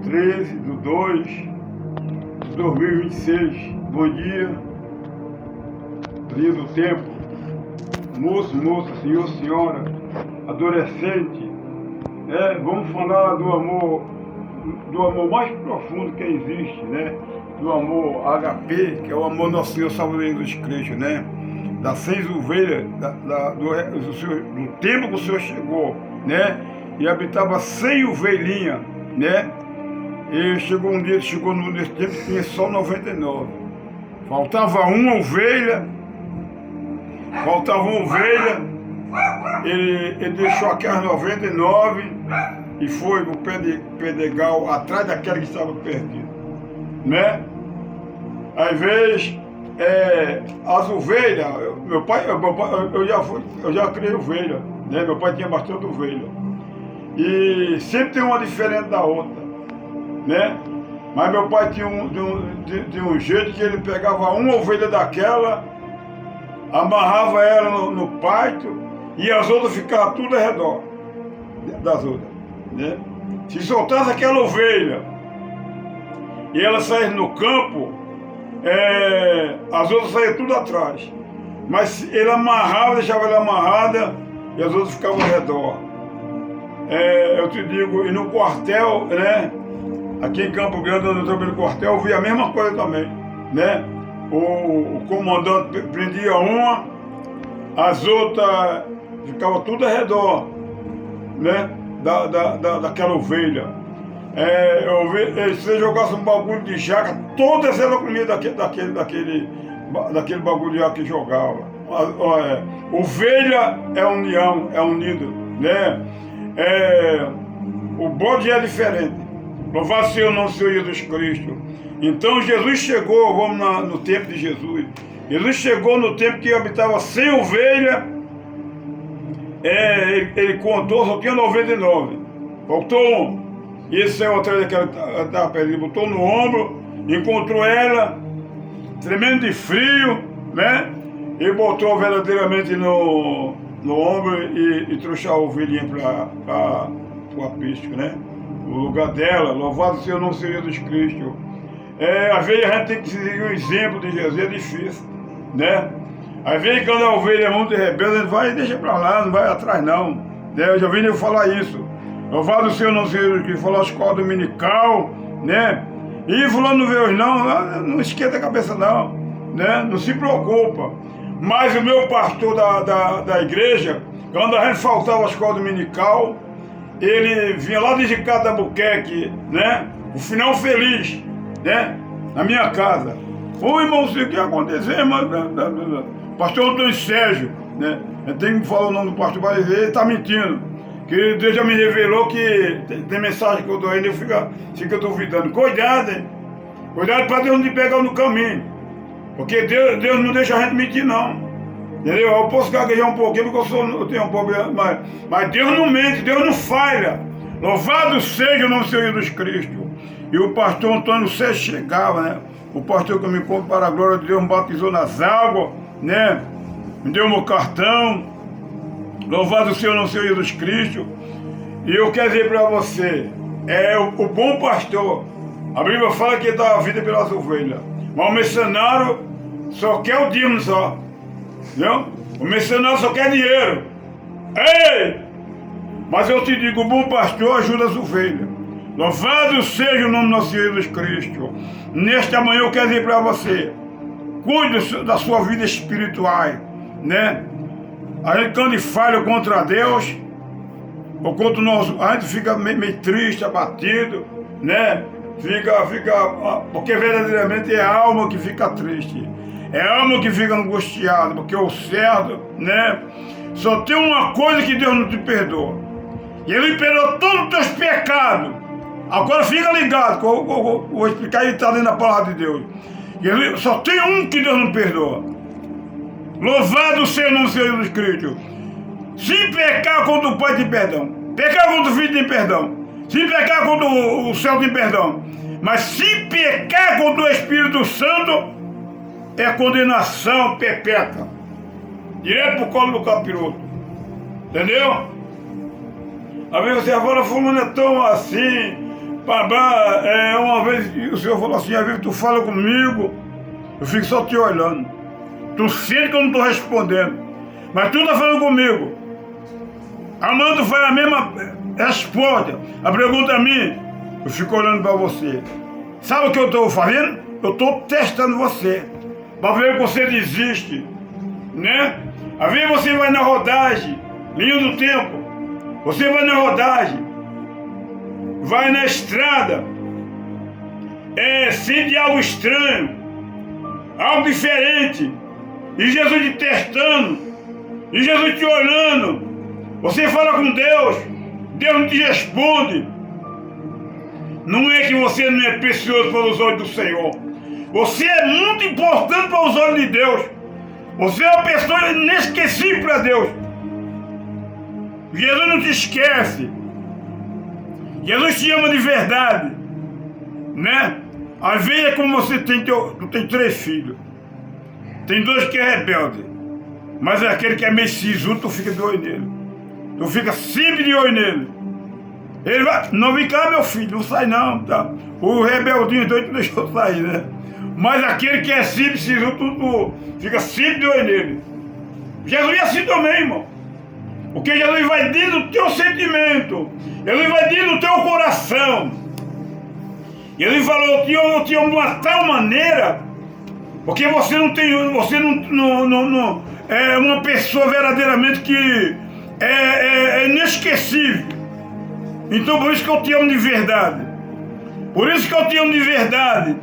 13/2/2026. Bom dia, dia do tempo, moço, moça, senhor, senhora, adolescente. Vamos falar do amor mais profundo que existe, né? Do amor HP, que é o amor do nosso Senhor Salvador Jesus Cristo, né? Das 6 ovelhas, do tempo que o Senhor chegou, né? E habitava 100 ovelhinhas, né? E chegou nesse tempo que tinha só 99. Faltava uma ovelha, ele deixou aquelas 99 e foi pro Pedregal, atrás daquela que estava perdida, né? Às vezes, as ovelhas, eu já criei ovelha, né? Meu pai tinha bastante ovelha. E sempre tem uma diferente da outra, né? Mas meu pai tinha um jeito que ele pegava uma ovelha daquela, amarrava ela no pátio e as outras ficavam tudo ao redor das outras, né? Se soltasse aquela ovelha e ela saísse no campo, as outras saíam tudo atrás. Mas ele amarrava, deixava ela amarrada e as outras ficavam ao redor. Eu te digo, e no quartel, né? Aqui em Campo Grande, onde eu trabalhei no quartel, eu vi a mesma coisa também, né? O comandante prendia uma, as outras ficavam tudo ao redor, né? Daquela ovelha. Se você jogasse um bagulho de jaca, todas elas comiam daquele bagulho de jaca que jogava. Ovelha é união, é unido, né? O bode é diferente. Louvado seja o nome do Senhor Jesus Cristo. Então Jesus chegou, vamos no tempo de Jesus. Jesus chegou no tempo que habitava 100 ovelhas. Ele contou, só tinha 99. Faltou um. E esse saiu atrás daquela que estava perdida, botou no ombro, encontrou ela, tremendo de frio, né? E botou verdadeiramente no ombro e trouxe a ovelhinha para o aprisco, né? O lugar dela. Louvado seja o nome do Senhor Jesus Cristo. Às vezes a gente tem que seguir o exemplo de Jesus, é difícil, né? Às vezes quando a ovelha é muito rebelde, a gente vai e deixa para lá, não vai atrás não, né? Eu já vi ele falar isso. Louvado seja o nome do Senhor Jesus Cristo, falou a escola dominical, né? E fulano não vê hoje não esquenta a cabeça não, né? Não se preocupa. Mas o meu pastor da igreja, quando a gente faltava a escola dominical, ele vinha lá de Catabuqueque, né? O final feliz, né? Na minha casa. Ô irmão, o que aconteceu, mano? Pastor Antônio Sérgio, né? Eu tenho que falar o nome do pastor, mas ele está mentindo. Que Deus já me revelou que tem mensagem que eu dou ainda, eu fico duvidando. Cuidado, hein? Cuidado para Deus não te pegar no caminho. Porque Deus não deixa a gente mentir, não. Entendeu? Eu posso gaguejar um pouquinho porque eu tenho um problema, mas Deus não mente, Deus não falha. Louvado seja o nome do Senhor Jesus Cristo. E o pastor Antônio Sérgio chegava, né? O pastor que me conta para a glória de Deus me batizou nas águas, né? Me deu meu cartão. Louvado seja o nome do Senhor Jesus Cristo. E eu quero dizer para você, o bom pastor, a Bíblia fala que ele dá a vida pelas ovelhas. Mas o mercenário só quer o dízimo só. Entendeu? O mercenário só quer dinheiro. Ei! Mas eu te digo, o bom pastor ajuda as ovelhas. Louvado seja o nome do nosso Senhor Jesus Cristo. Nesta manhã eu quero dizer para você, cuide da sua vida espiritual, né? A gente quando falha contra Deus, ou contra o nosso, a gente fica meio triste, abatido, né? Porque verdadeiramente é a alma que fica triste. É a alma que fica angustiada, porque o certo, né? Só tem uma coisa que Deus não te perdoa. E Ele perdoa todos os teus pecados. Agora fica ligado, que eu vou explicar, ele está dentro da palavra de Deus. E ele, só tem um que Deus não perdoa. Louvado seja o nome do Senhor Jesus Cristo. Se pecar contra o Pai tem perdão. Pecar contra o Filho tem perdão. Se pecar contra o céu tem perdão. Mas se pecar contra o Espírito Santo, é condenação perpétua. Direto pro colo do capiroto. Entendeu? Às vezes você fala, fulano é tão assim, babá, uma vez o senhor falou assim, às vezes tu fala comigo, eu fico só te olhando. Tu sente que eu não estou respondendo, mas tu tá falando comigo. Amanhã tu faz a mesma resposta, a pergunta a mim, eu fico olhando para você. Sabe o que eu estou fazendo? Eu estou testando você, para ver que você desiste, né? Às vezes você vai na rodagem, linha do tempo, você vai na rodagem, vai na estrada, sente algo estranho, algo diferente, e Jesus te testando, e Jesus te olhando, você fala com Deus, Deus não te responde. Não é que você não é precioso para os olhos do Senhor, você é muito importante para os olhos de Deus, você é uma pessoa inesquecível para Deus. Jesus não te esquece, Jesus te ama de verdade, né? Às vezes é como você tem 3 filhos, tem 2 que é rebelde, mas aquele que é meio sisudo, tu fica de olho nele, tu fica sempre de olho nele. Ele vai, não vem cá meu filho, não sai não, tá? O rebeldinho doido tu deixou sair, né? Mas aquele que é sempre sisudo, tu fica sempre de olho nele. Jesus é assim também, irmão. Porque Jesus vai dentro do teu sentimento, Jesus vai dentro do teu coração. Jesus falou, eu te amo de uma tal maneira, porque você não é uma pessoa verdadeiramente que é inesquecível. Então por isso que eu te amo de verdade. Por isso que eu te amo de verdade.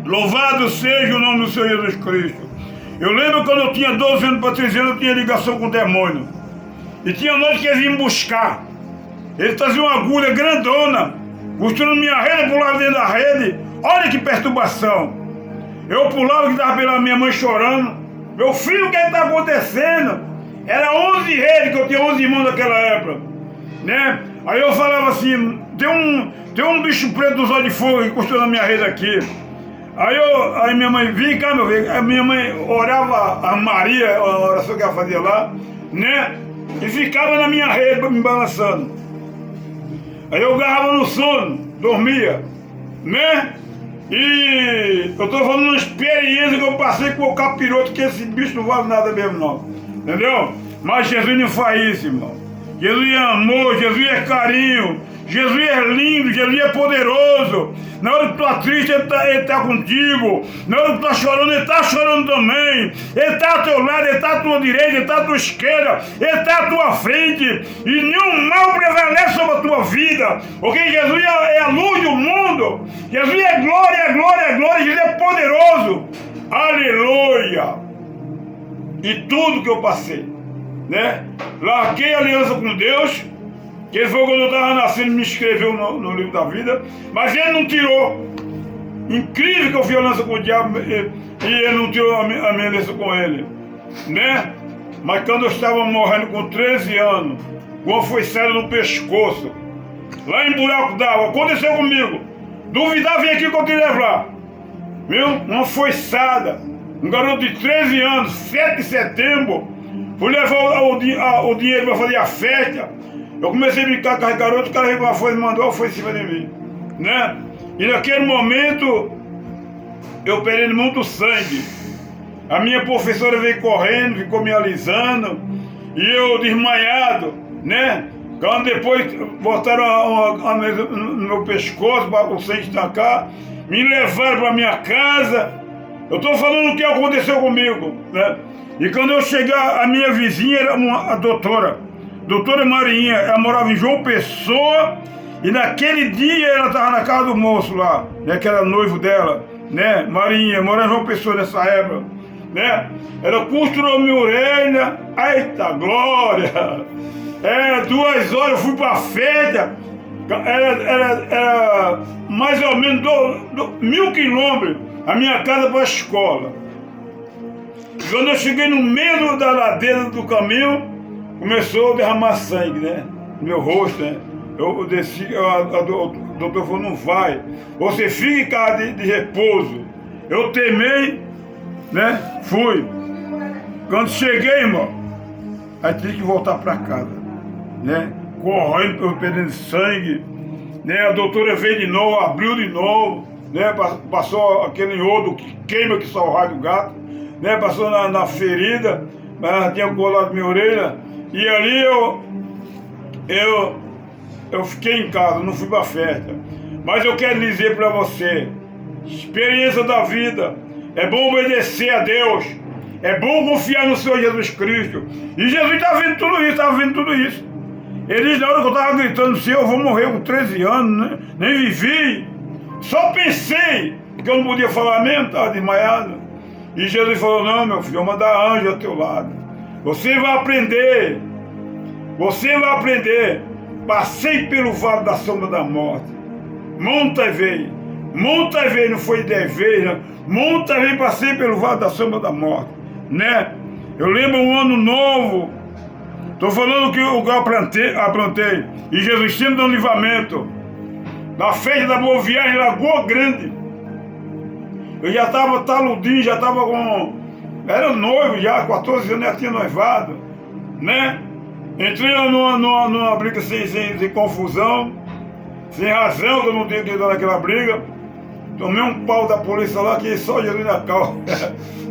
Louvado seja o nome do Senhor Jesus Cristo. Eu lembro quando eu tinha 12 anos para 13 anos, eu tinha ligação com o demônio. E tinha noite que eles iam me buscar. Eles traziam uma agulha grandona, costurando minha rede, pulava dentro da rede. Olha que perturbação. Eu pulava, que estava pela minha mãe chorando. Meu filho, o que está acontecendo? Era 11 redes, que eu tinha 11 irmãos naquela época, né? Aí eu falava assim, tem um bicho preto dos olhos de fogo que costurando minha rede aqui. Aí minha mãe, vem cá meu filho. Aí minha mãe orava a Maria, a oração que ela fazia lá, né? E ficava na minha rede me balançando. Aí eu agarrava no sono, dormia, né? E eu tô falando uma experiência que eu passei com o capiroto, que esse bicho não vale nada mesmo não, entendeu? Mas Jesus não faz isso, irmão. Jesus é amor, Jesus é carinho, Jesus é lindo, Jesus é poderoso. Na hora que tu tá triste, ele tá contigo. Na hora que tu tá chorando, ele tá chorando também. Ele tá ao teu lado, ele tá à tua direita, ele tá à tua esquerda, ele tá à tua frente. E nenhum mal prevalece sobre a tua vida. Porque Jesus é a luz do mundo. Jesus é glória, glória, glória. Jesus é poderoso. Aleluia. E tudo que eu passei, né? Larguei a aliança com Deus. Que ele foi quando eu estava nascendo, me inscreveu no livro da vida, mas ele não tirou. Incrível que eu fiz aliança com o diabo e ele não tirou a minha aliança com ele, né? Mas quando eu estava morrendo com 13 anos, uma foiçada no pescoço, lá em buraco d'água, aconteceu comigo. Duvidar, vem aqui que eu te levar, viu? Uma foiçada, um garoto de 13 anos, 7 de setembro, fui levar o dinheiro para fazer a festa. Eu comecei a brincar com o garoto, o cara veio com uma foice e mandou a foice em cima de mim, né? E naquele momento, eu perdendo muito sangue. A minha professora veio correndo, ficou me alisando, e eu desmaiado, né? Quando depois botaram a mesa no meu pescoço para o sangue estancar, me levaram para minha casa. Eu estou falando o que aconteceu comigo, né? E quando eu chegar, a minha vizinha era a doutora Marinha, ela morava em João Pessoa, e naquele dia ela estava na casa do moço lá, né, que era noivo dela, né, Marinha, morava em João Pessoa nessa época, né, ela costurou minha orelha, eita glória, 2 horas eu fui para a festa, era mais ou menos 1.000 quilômetros, a minha casa para a escola. E quando eu cheguei no meio da ladeira do caminho, começou a derramar sangue, né? No meu rosto, né? Eu desci, o doutor falou, não vai. Você fica em casa de repouso. Eu temei, né? Fui. Quando cheguei, irmão, aí tive que voltar para casa, né? correndo, perdendo sangue, né? A doutora veio de novo, abriu de novo, né? Passou aquele iodo que queima, que só o raio do gato, né? Passou na ferida, mas ela tinha colado minha orelha, e ali eu fiquei em casa, não fui para festa. Mas eu quero dizer para você, experiência da vida, é bom obedecer a Deus, é bom confiar no Senhor Jesus Cristo. E Jesus estava vendo tudo isso, estava vendo tudo isso. Ele disse, na hora que eu estava gritando, se eu vou morrer com 13 anos, né? Nem vivi, só pensei, porque eu não podia falar mesmo, estava desmaiado. E Jesus falou, não, meu filho, eu vou mandar anjo ao teu lado. Você vai aprender, você vai aprender. Passei pelo vale da sombra da morte. Muitas vezes, não foi 10 vezes, né? Muitas vezes passei pelo vale da sombra da morte, né? Eu lembro um ano novo, estou falando que eu aprontei, e Jesus sempre deu um livramento, na festa da Boa Viagem, Lagoa Grande. Eu já estava taludinho, já estava com... Era noivo já, 14 anos, já tinha noivado, né? Entrei numa briga sem confusão, sem razão, que eu não tinha que dar naquela briga. Tomei um pau da polícia lá, que só Jesus na calma.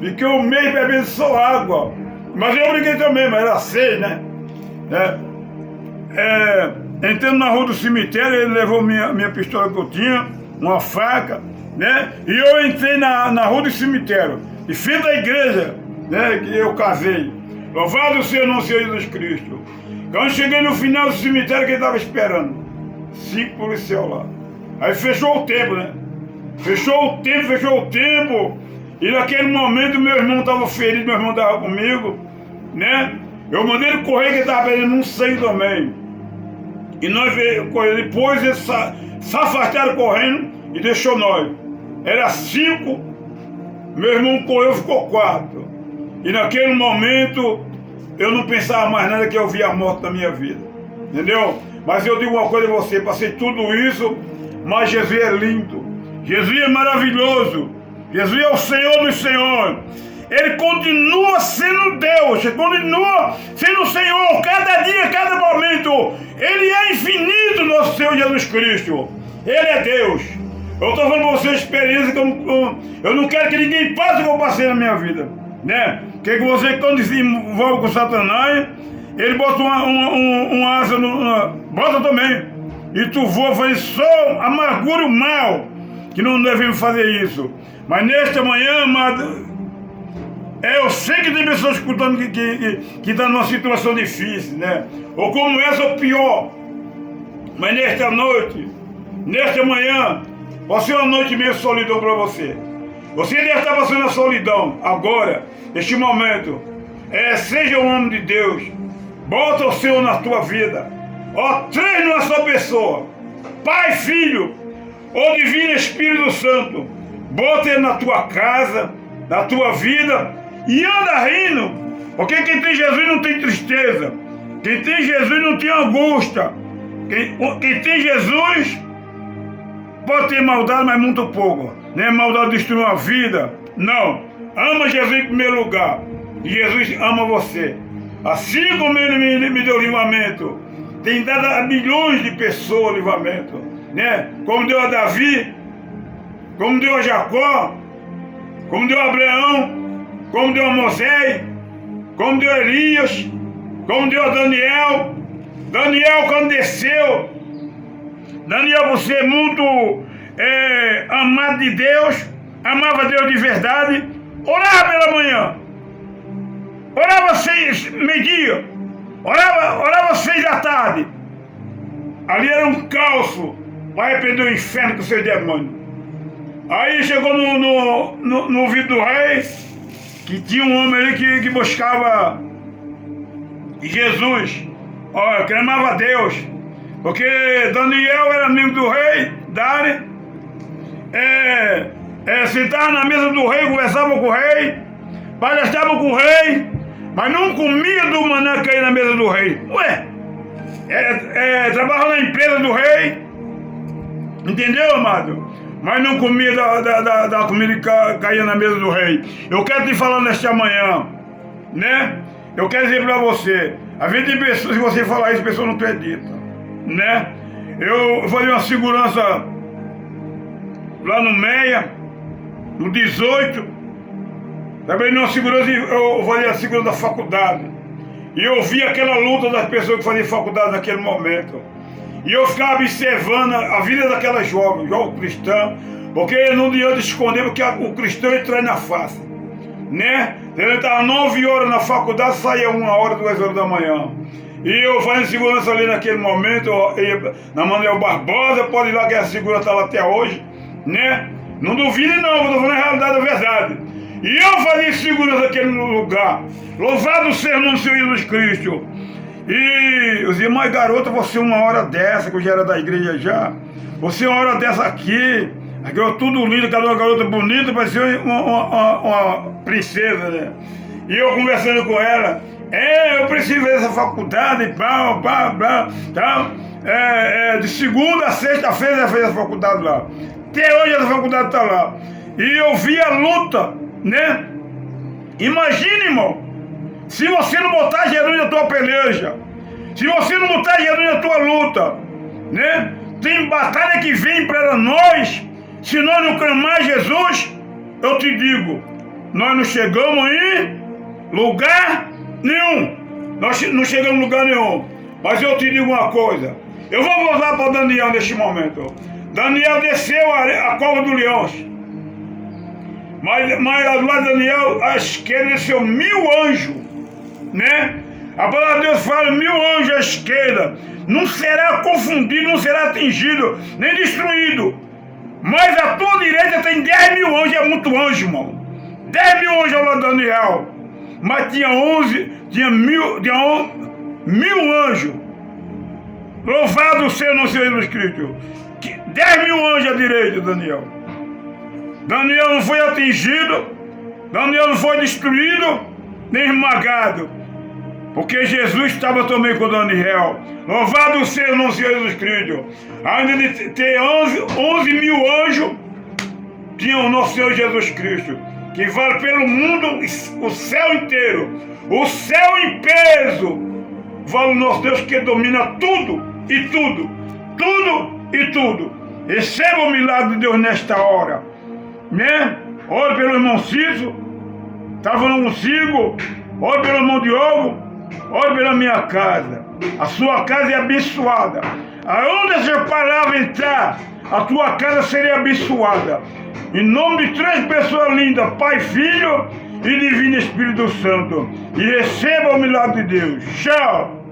Fiquei um mês bebendo só água. Mas eu briguei também, mas era 6, né? Entrando na rua do cemitério, ele levou minha pistola que eu tinha, uma faca, né? E eu entrei na rua do cemitério, de frente da igreja, né? Que eu casei. Louvado seja o nosso Senhor Jesus Cristo. Quando cheguei no final do cemitério, quem estava esperando? 5 policiais lá. Aí fechou o tempo, né? Fechou o tempo. E naquele momento meu irmão estava ferido, meu irmão estava comigo, né? Eu mandei ele correr, que ele estava perdendo um sangue também. E nós veio correr. Depois eles se afastaram correndo e deixou nós. Era 5, meu irmão correu, ficou 4. E naquele momento eu não pensava mais nada, que eu via a morte na minha vida. Entendeu? Mas eu digo uma coisa a você, passei tudo isso, mas Jesus é lindo. Jesus é maravilhoso. Jesus é o Senhor dos Senhores. Ele continua sendo Deus, ele continua sendo o Senhor, cada dia, cada momento. Ele é infinito, nosso Senhor Jesus Cristo. Ele é Deus. Eu estou falando para você experiência que eu não quero que ninguém passe o que eu passei na minha vida, né? Que você, quando se envolve com Satanás, ele bota uma asa bota também, e tu voa, faz só amargura e o mal, que não devemos fazer isso. Mas nesta manhã, amado, eu sei que tem pessoas escutando que estão numa situação difícil, né? Ou como essa, ou pior. Mas nesta noite, nesta manhã, vai ser uma noite meio solidão para você. Você deve estar passando a solidão agora, neste momento. Seja um homem de Deus. Bota o Senhor na tua vida. Treine numa só pessoa. Pai, Filho, ou Divino Espírito Santo. Bota ele na tua casa, na tua vida, e anda rindo. Porque quem tem Jesus não tem tristeza. Quem tem Jesus não tem angústia. Quem tem Jesus pode ter maldade, mas muito pouco. Não é maldade de destruir uma vida. Não. Ama Jesus em primeiro lugar. E Jesus ama você. Assim como ele me deu livramento, tem dado a milhões de pessoas livramento, né? Como deu a Davi, como deu a Jacó, como deu a Abraão, como deu a Moisés, como deu a Elias, como deu a Daniel. Daniel, quando desceu, Daniel, por ser muito amado de Deus, amava Deus de verdade, orava pela manhã, orava 6, meio-dia, orava 6 da tarde. Ali era um caos para arrepender o inferno com seus demônios. Aí chegou no ouvido do rei, que tinha um homem ali que buscava Jesus, clamava a Deus, porque Daniel era amigo do rei, Dário, sentava na mesa do rei, conversava com o rei, palestava com o rei, mas não comia do maná que ia na mesa do rei. Ué, trabalhava na empresa do rei, entendeu, amado? Mas não comia da comida que caía na mesa do rei. Eu quero te falar nesta manhã, né? Eu quero dizer para você, Às vezes tem pessoas, se você falar isso, a pessoa não acredita, né? Eu falei uma segurança lá no Meia, no 18, também numa segurança, eu falei a segurança da faculdade. E eu vi aquela luta das pessoas que faziam faculdade naquele momento. E eu ficava observando a vida daquela jovem cristã, porque não adianta esconder, porque o cristão entra na face, né? Ele estava 9 horas na faculdade, saía 1 hora, 2 horas da manhã. E eu fazendo segurança ali naquele momento, na Manuel Barbosa, pode ir lá que a segurança está lá até hoje, né? Não duvide não, eu estou falando a realidade, a verdade. E eu fazia segurança naquele lugar. Louvado seja o nome do Senhor Jesus Cristo. E eu dizia, mas garota, você 1 hora dessa, que eu já era da igreja já, você 1 hora dessa aqui, a garota tudo linda, cada uma garota bonita, parecia uma princesa, né? E eu conversando com ela, eu preciso ver essa faculdade, blá, blá, blá, tal. De segunda a sexta-feira ela fez a faculdade lá. Até hoje essa faculdade está lá. E eu vi a luta, né? Imagine, irmão, se você não botar Jesus na tua peleja, se você não botar Jesus na tua luta, né? Tem batalha que vem para nós, se nós não clamar Jesus, eu te digo, nós não chegamos em lugar nenhum. Nós não chegamos em lugar nenhum. Mas eu te digo uma coisa, eu vou voltar para Daniel neste momento. Daniel desceu a cova do leão. Mas lá Daniel, a esquerda desceu 1000 anjos, né? A palavra de Deus fala 1000 anjos à esquerda. Não será confundido, não será atingido, nem destruído. Mas a tua direita tem 10.000 anjos, é muito anjo, irmão. 10.000 anjos ao lado de Daniel. Mas tinha 1000 anjos. Louvado seja o Senhor Jesus Cristo. 10.000 anjos à direita, Daniel. Daniel não foi atingido, Daniel não foi destruído, nem esmagado, porque Jesus estava também com Daniel. Louvado seja o Senhor Jesus Cristo. Ainda de ter 11.000 anjos, tinha o nosso Senhor Jesus Cristo, que vale pelo mundo, o céu inteiro, o céu em peso, vale o nosso Deus que domina tudo e tudo, tudo e tudo. Receba o milagre de Deus nesta hora, né? Ore pelo irmão Cício, está falando consigo. Ore pelo irmão Diogo, ore pela minha casa. A sua casa é abençoada. Aonde essa palavra entrar, a tua casa seria abençoada. Em nome de 3 pessoas lindas, Pai, Filho e Divino Espírito Santo. E receba o milagre de Deus. Tchau.